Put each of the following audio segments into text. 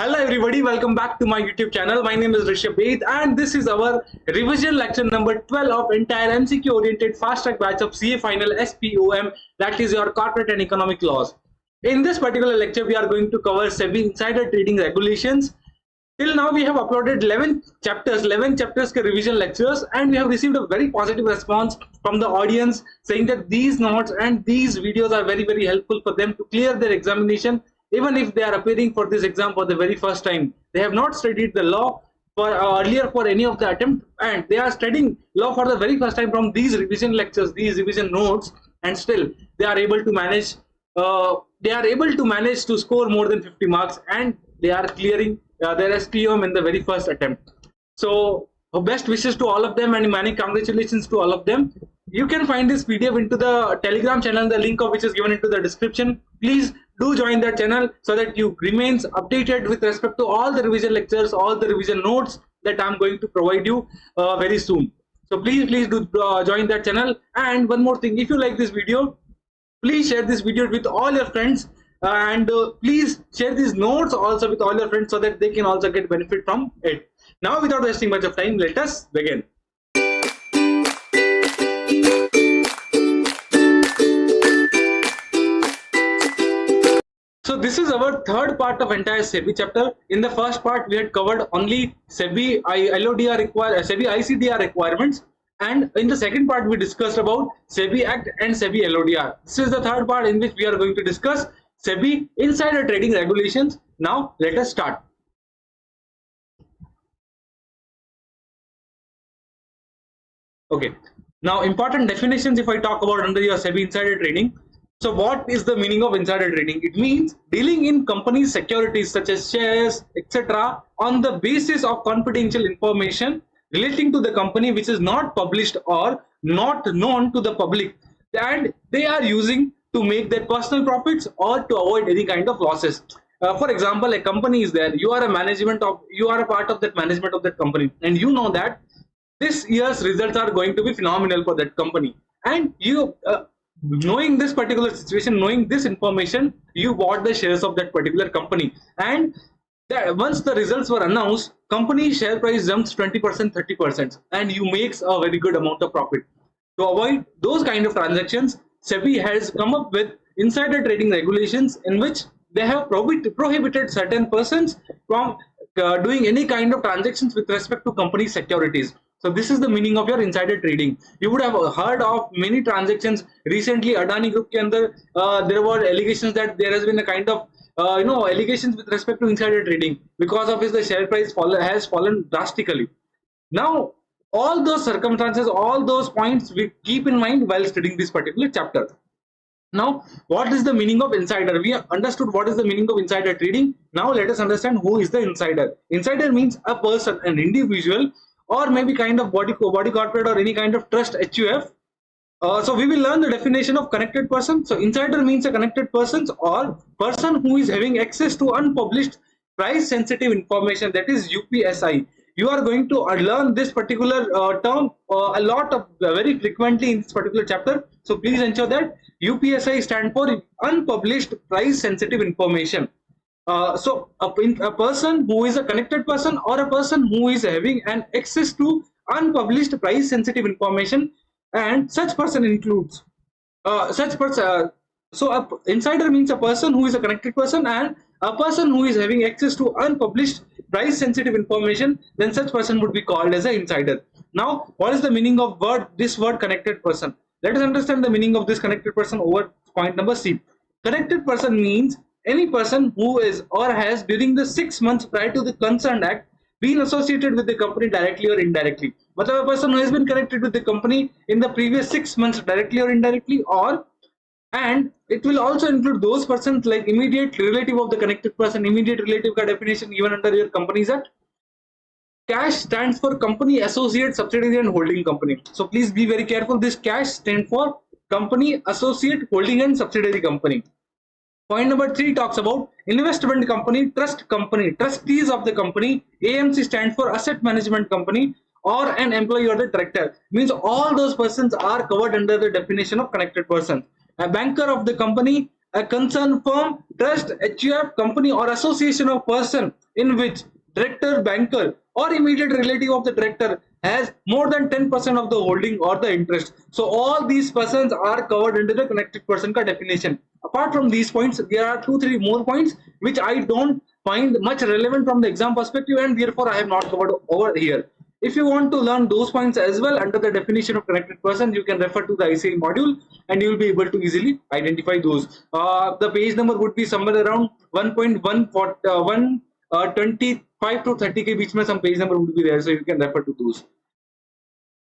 Hello everybody, welcome back to my YouTube channel. My name is Rishabh and this is our revision lecture number 12 of entire MCQ oriented fast track batch of CA final SPOM, that is your corporate and economic laws. In this particular lecture we are going to cover SEBI insider trading regulations. Till now we have uploaded 11 chapters ke revision lectures, and we have received a very positive response from the audience saying that these notes and these videos are very helpful for them to clear their examination. Even if they are appearing for this exam for the very first time, they have not studied the law for earlier for any of the attempt, and they are studying law for the very first time from these revision lectures, these revision notes, and still they are able to manage. To score more than 50 marks, and they are clearing their SPOM in the very first attempt. So best wishes to all of them and many congratulations to all of them. You can find this PDF into the Telegram channel, the link of which is given into the description. Please do join that channel so that you remains updated with respect to all the revision lectures, all the revision notes that I'm going to provide you very soon. So please do join that channel. And one more thing, if you like this video, please share this video with all your friends, and please share these notes also with all your friends so that they can also get benefit from it. Now, without wasting much of time, let us begin. So this is our third part of entire SEBI chapter. In the first part, we had covered only SEBI ICDR requirements. And in the second part, we discussed about SEBI Act and SEBI LODR. This is the third part in which we are going to discuss SEBI insider trading regulations. Now, let us start. Okay. Now, important definitions if I talk about under your SEBI insider trading. So, what is the meaning of insider trading? It means dealing in companies' securities such as shares, etc., on the basis of confidential information relating to the company which is not published or not known to the public, and they are using to make their personal profits or to avoid any kind of losses. For example, a company is there, you are a part of that management of that company, and you know that this year's results are going to be phenomenal for that company, and you knowing this particular situation, knowing this information, you bought the shares of that particular company, and once the results were announced, company share price jumps 20%, 30%, and you makes a very good amount of profit. To avoid those kind of transactions, SEBI has come up with insider trading regulations in which they have prohibited certain persons from doing any kind of transactions with respect to company securities. So this is the meaning of your insider trading. You would have heard of many transactions recently. Adani Group ke andar, there were allegations that there has been a kind of allegations with respect to insider trading, because of which the share price has fallen drastically. Now, all those circumstances, all those points we keep in mind while studying this particular chapter. Now, what is the meaning of insider? We understood what is the meaning of insider trading. Now, let us understand who is the insider. Insider means a person, an individual, or maybe kind of body corporate or any kind of trust HUF. So we will learn the definition of connected person. So insider means a connected person or person who is having access to unpublished price sensitive information, that is UPSI. You are going to learn this particular term a lot of very frequently in this particular chapter. So please ensure that UPSI stand for unpublished price sensitive information. So a person who is a connected person or a person who is having an access to unpublished price sensitive information, and such person includes insider means a person who is a connected person and a person who is having access to unpublished price sensitive information, then such person would be called as an insider. Now, what is the meaning of this word connected person? Let us understand the meaning of this connected person over point number C. Connected person means any person who is or has during the 6 months prior to the concerned act been associated with the company directly or indirectly. But a person who has been connected with the company in the previous 6 months directly or indirectly, and it will also include those persons like immediate relative of the connected person. Immediate relative ka definition given under your Companies Act. CASH stands for company, associate, subsidiary and holding company. So please be very careful. This CASH stands for company, associate, holding and subsidiary company. Point number 3 talks about investment company, trust company, trustees of the company. AMC stands for asset management company, or an employee or the director. Means all those persons are covered under the definition of connected person. A banker of the company, a concerned firm, trust, HUF, company or association of person in which director, banker or immediate relative of the director has more than 10% of the holding or the interest. So all these persons are covered under the connected person ka definition. Apart from these points, there are 2-3 more points which I don't find much relevant from the exam perspective, and therefore I have not covered over here. If you want to learn those points as well under the definition of connected person, you can refer to the ICA module and you will be able to easily identify those. The page number would be somewhere around 1.125 to 30K beach mein some page number would be there, so you can refer to those.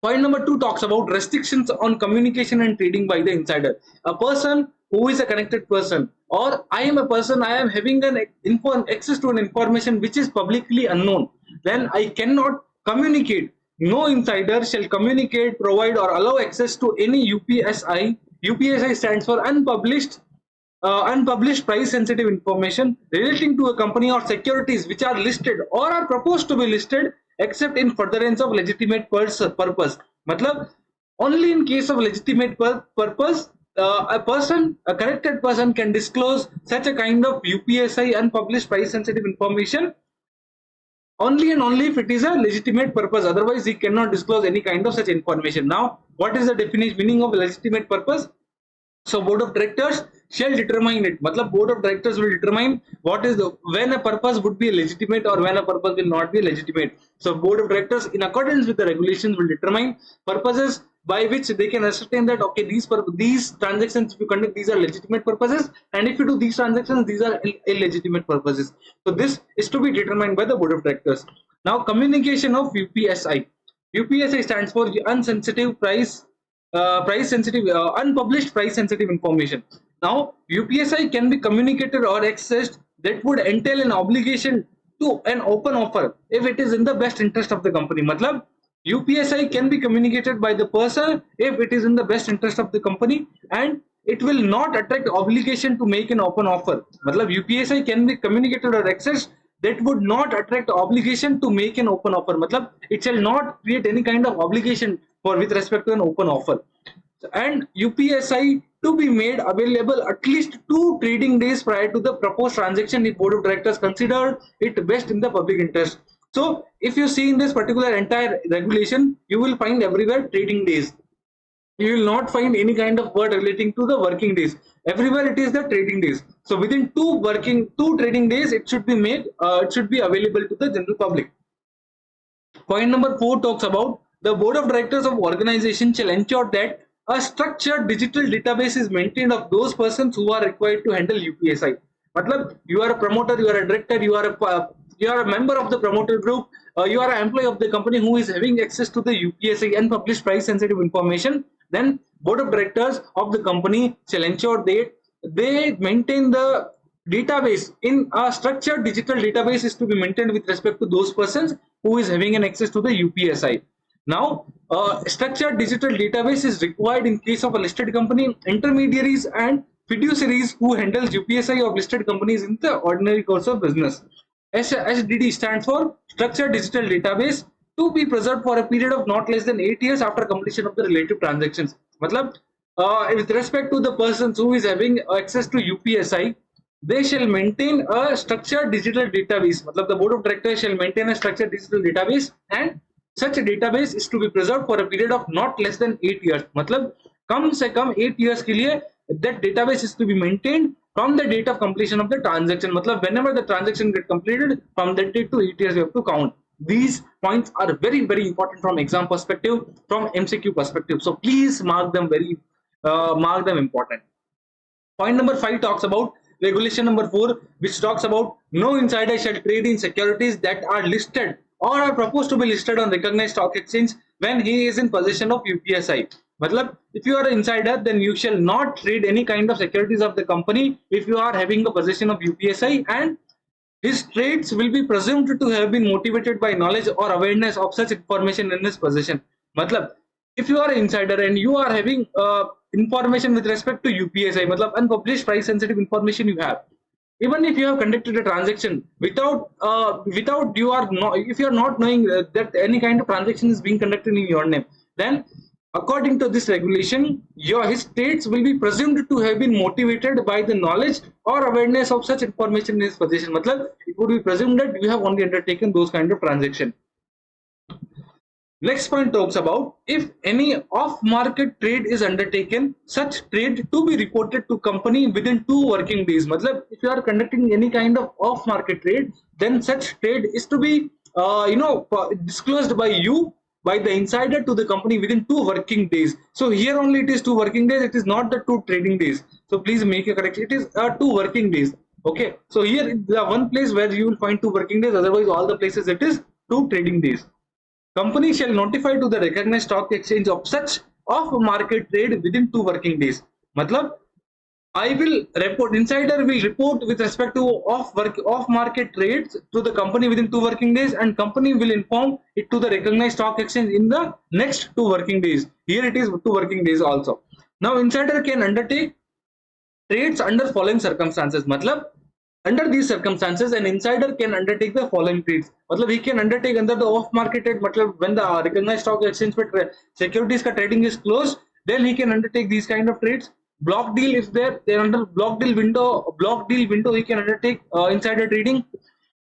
Point number 2 talks about restrictions on communication and trading by the insider. A person who is a connected person, or I am a person, I am having an access to an information which is publicly unknown, then I cannot communicate. No insider shall communicate, provide, or allow access to any UPSI. UPSI stands for unpublished price sensitive information relating to a company or securities which are listed or are proposed to be listed except in furtherance of legitimate purpose. Matlab, only in case of legitimate purpose, a connected person can disclose such a kind of UPSI unpublished price sensitive information only and only if it is a legitimate purpose. Otherwise, he cannot disclose any kind of such information. Now, what is the definition meaning of legitimate purpose? So board of directors shall determine it. Matlab, board of directors will determine what is the when a purpose would be legitimate or when a purpose will not be legitimate. So board of directors, in accordance with the regulations, will determine purposes by which they can ascertain that okay, these transactions if you conduct, these are legitimate purposes, and if you do these transactions, these are illegitimate purposes. So this is to be determined by the board of directors. Now, communication of UPSI. UPSI stands for unsensitive price sensitive unpublished price sensitive information. Now, UPSI can be communicated or accessed that would entail an obligation to an open offer if it is in the best interest of the company. Matlab, UPSI can be communicated by the person if it is in the best interest of the company, and it will not attract obligation to make an open offer. Matlab, UPSI can be communicated or accessed that would not attract obligation to make an open offer. Matlab, it shall not create any kind of obligation for with respect to an open offer. And UPSI to be made available at least 2 trading days prior to the proposed transaction if board of directors consider it best in the public interest. So if you see in this particular entire regulation, you will find everywhere trading days. You will not find any kind of word relating to the working days. Everywhere it is the trading days. So within 2 trading days, it should be made, it should be available to the general public. Point number 4 talks about the board of directors of organization shall ensure that a structured digital database is maintained of those persons who are required to handle UPSI. Matlab, you are a promoter, you are a director, you are a member of the promoter group, you are an employee of the company who is having access to the UPSI and published price sensitive information. Then board of directors of the company shall ensure that they maintain the database in a structured digital database is to be maintained with respect to those persons who is having an access to the UPSI. Now, structured digital database is required in case of a listed company, intermediaries and fiduciaries who handles UPSI of listed companies in the ordinary course of business. SDD stands for structured digital database to be preserved for a period of not less than 8 years after completion of the relative transactions. Matlab, with respect to the persons who is having access to UPSI, they shall maintain a structured digital database. Matlab, the board of directors shall maintain a structured digital database, and such a database is to be preserved for a period of not less than 8 years. Matlab, कम से कम 8 years के लिए that database is to be maintained from the date of completion of the transaction. Matlab, whenever the transaction get completed, from that date to 8 years you have to count. These points are very very important from exam perspective, from MCQ perspective. So please mark them important. Point number 5 talks about regulation number 4, which talks about no insider shall trade in securities that are listed or are proposed to be listed on recognized stock exchange when he is in possession of UPSI. Matlab, if you are an insider, then you shall not trade any kind of securities of the company if you are having a possession of UPSI, and his trades will be presumed to have been motivated by knowledge or awareness of such information in his possession. Matlab, if you are an insider and you are having information with respect to UPSI, matlab unpublished price sensitive information you have, even if you have conducted a transaction without you are not, if you are not knowing that any kind of transaction is being conducted in your name, then According to this regulation, his trades will be presumed to have been motivated by the knowledge or awareness of such information in his possession. Matlab, it would be presumed that you have only undertaken those kind of transactions. Next point talks about if any off-market trade is undertaken, such trade to be reported to company within 2 working days. Matlab, if you are conducting any kind of off-market trade, then such trade is to be disclosed by you, by the insider to the company within 2 working days. So here only it is 2 working days. It is not the 2 trading days. So please make a correction. It is 2 working days. Okay. So here the one place where you will find 2 working days. Otherwise, all the places it is 2 trading days. Company shall notify to the recognized stock exchange of such off-market trade within 2 working days. Matlab, I will report, insider will report with respect to off-market trades to the company within 2 working days, and company will inform it to the recognized stock exchange in the next 2 working days. Here it is 2 working days also. Now insider can undertake trades under following circumstances. Matlab, under these circumstances, an insider can undertake the following trades. Matlab, he can undertake under the off market trade. Matlab, when the recognized stock exchange for securities ka trading is closed, then he can undertake these kind of trades. Block deal is there, then under block deal window he can undertake insider trading.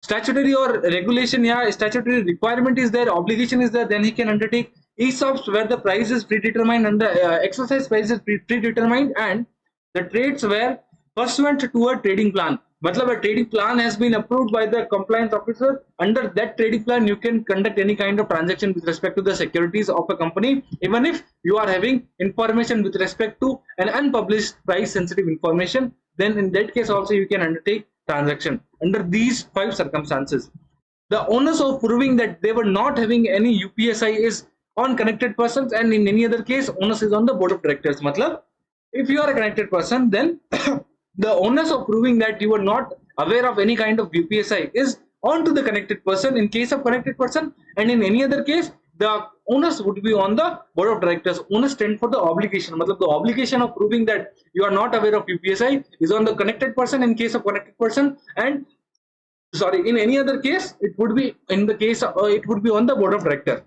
Statutory or regulation, yeah, statutory requirement is there, obligation is there, then he can undertake ESOPs where the price is predetermined and the exercise price is predetermined, and the trades were pursuant to a trading plan. Matlab, a trading plan has been approved by the compliance officer. Under that trading plan, you can conduct any kind of transaction with respect to the securities of a company, even if you are having information with respect to an unpublished price sensitive information. Then in that case also you can undertake transaction under these 5 circumstances. The onus of proving that they were not having any UPSI is on connected persons, and in any other case onus is on the board of directors. Matlab, if you are a connected person, then the onus of proving that you were not aware of any kind of UPSI is on to the connected person in case of connected person, and in any other case the onus would be on the board of directors. Onus stand for the obligation. Matlab, the obligation of proving that you are not aware of UPSI is on the connected person in case of connected person, and sorry, in any other case it would be in the case it would be on the board of director.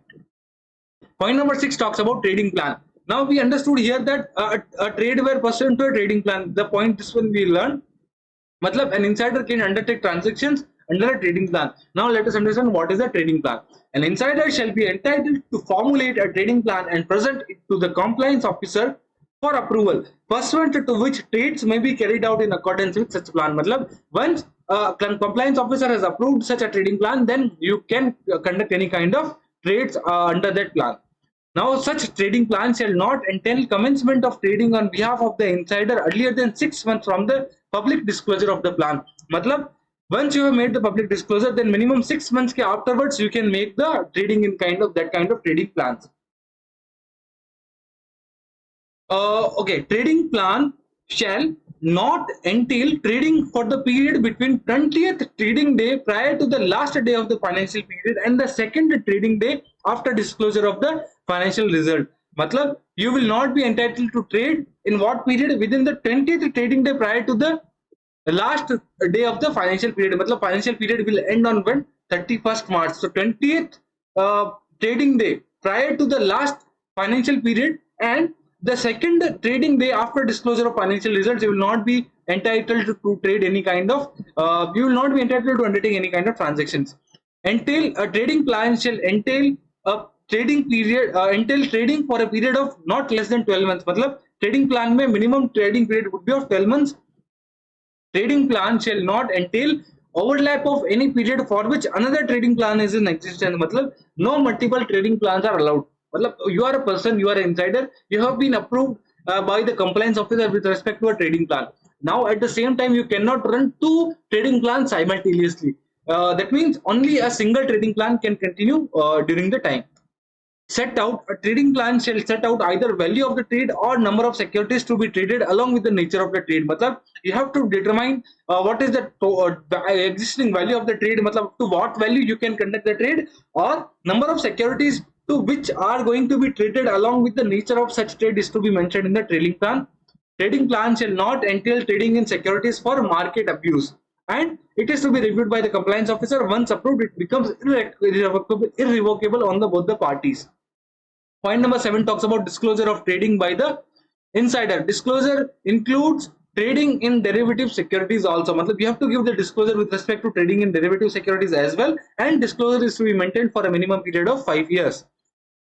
Point number 6 talks about trading plan. Now we understood here that a trade were pursuant to a trading plan. The point this one we learned. Matlab, an insider can undertake transactions under a trading plan. Now let us understand what is a trading plan. An insider shall be entitled to formulate a trading plan and present it to the compliance officer for approval, pursuant to which trades may be carried out in accordance with such plan. Matlab, once compliance officer has approved such a trading plan, then you can conduct any kind of trades under that plan. Now, such trading plan shall not entail commencement of trading on behalf of the insider earlier than 6 months from the public disclosure of the plan. Matlab, once you have made the public disclosure, then minimum 6 months ke afterwards you can make the trading in kind of that kind of trading plans. Okay, trading plan shall not entail trading for the period between 20th trading day prior to the last day of the financial period and the second trading day after disclosure of the financial result. Matlab, you will not be entitled to trade in what period? Within the 20th trading day prior to the last day of the financial period. Matlab, financial period will end on when? 31st March. So 20th trading day prior to the last financial period and the second trading day after disclosure of financial results, you will not be entitled to trade any kind of you will not be entitled to undertake any kind of transactions. Entail a trading plan shall entail a trading period entail trading for a period of not less than 12 months. Matlab, trading plan mein minimum trading period would be of 12 months. Trading plan shall not entail overlap of any period for which another trading plan is in existence. Matlab, no multiple trading plans are allowed. Matlab, you are a person, you are an insider, you have been approved by the compliance officer with respect to a trading plan. Now at the same time you cannot run 2 trading plans simultaneously. That means only a single trading plan can continue during the time. Set out a trading plan shall set out either value of the trade or number of securities to be traded along with the nature of the trade. Matlab, you have to determine what is the existing value of the trade. Matlab, to what value you can conduct the trade, or number of securities to which are going to be traded along with the nature of such trade is to be mentioned in the trading plan. Trading plan shall not entail trading in securities for market abuse, and it is to be reviewed by the compliance officer. Once approved, it becomes irrevocable on the both the parties. Point number 7 talks about disclosure of trading by the insider. Disclosure includes trading in derivative securities also. Matlab, you have to give the disclosure with respect to trading in derivative securities as well, and disclosure is to be maintained for a minimum period of 5 years.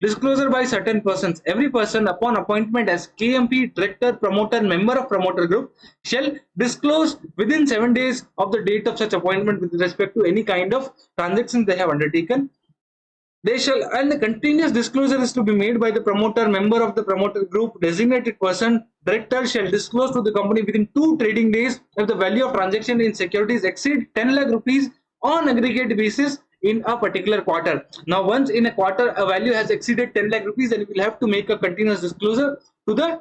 Disclosure by certain persons. Every person upon appointment as KMP, director, promoter, member of promoter group shall disclose within 7 days of the date of such appointment with respect to any kind of transactions they have undertaken. They shall, and the continuous disclosure is to be made by the promoter, member of the promoter group, designated person, director shall disclose to the company within 2 trading days if the value of transaction in securities exceed 10 lakh rupees on aggregate basis in a particular quarter. Now, once in a quarter a value has exceeded 10 lakh rupees, then you will have to make a continuous disclosure to the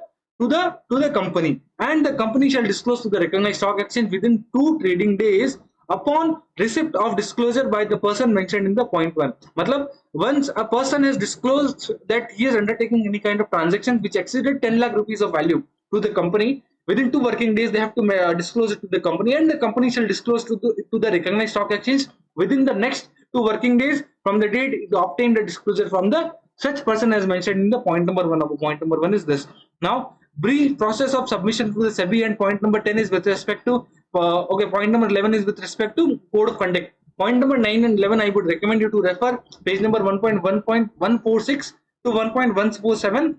company, and the company shall disclose to the recognized stock exchange within 2 trading days upon receipt of disclosure by the person mentioned in the point 1. Matlab, once a person has disclosed that he is undertaking any kind of transaction which exceeded 10 lakh rupees of value to the company, within 2 working days they have to disclose it to the company, and the company shall disclose to the recognized stock exchange within the next 2 working days from the date it obtained the disclosure from the such person as mentioned in the point number 1 of point number 1 is this. Now, brief process of submission to the SEBI, and point number 10 is with respect to okay, point number 11 is with respect to code of conduct. Point number 9 and 11 I would recommend you to refer page number 1.1.146 to 1.147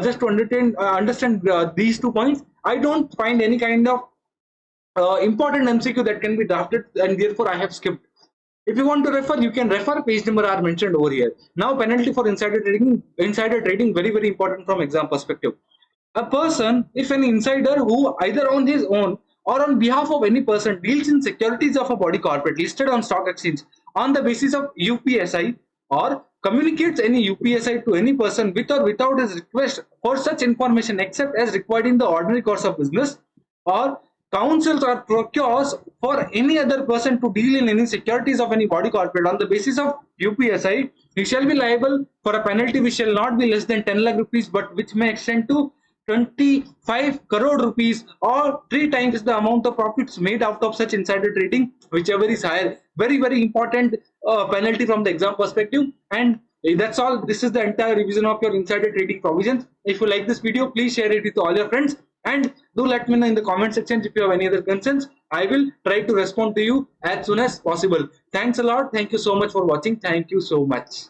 just to understand these 2 points. I don't find any kind of important MCQ that can be drafted, and therefore I have skipped. If you want to refer, you can refer. Page number are mentioned over here. Now, penalty for insider trading. Insider trading, very very important from exam perspective. A person, if an insider who either on his own or on behalf of any person deals in securities of a body corporate listed on stock exchange on the basis of UPSI, or communicates any UPSI to any person with or without his request for such information except as required in the ordinary course of business, or counsels or procures for any other person to deal in any securities of any body corporate on the basis of UPSI, he shall be liable for a penalty which shall not be less than 10 lakh rupees but which may extend to 25 crore rupees, or 3 times the amount of profits made out of such insider trading, whichever is higher. Very very important penalty from the exam perspective. And that's all. This is the entire revision of your insider trading provisions. If you like this video, please share it with all your friends, and do let me know in the comment section if you have any other concerns. I will try to respond to you as soon as possible. Thanks a lot. Thank you so much for watching. Thank you so much.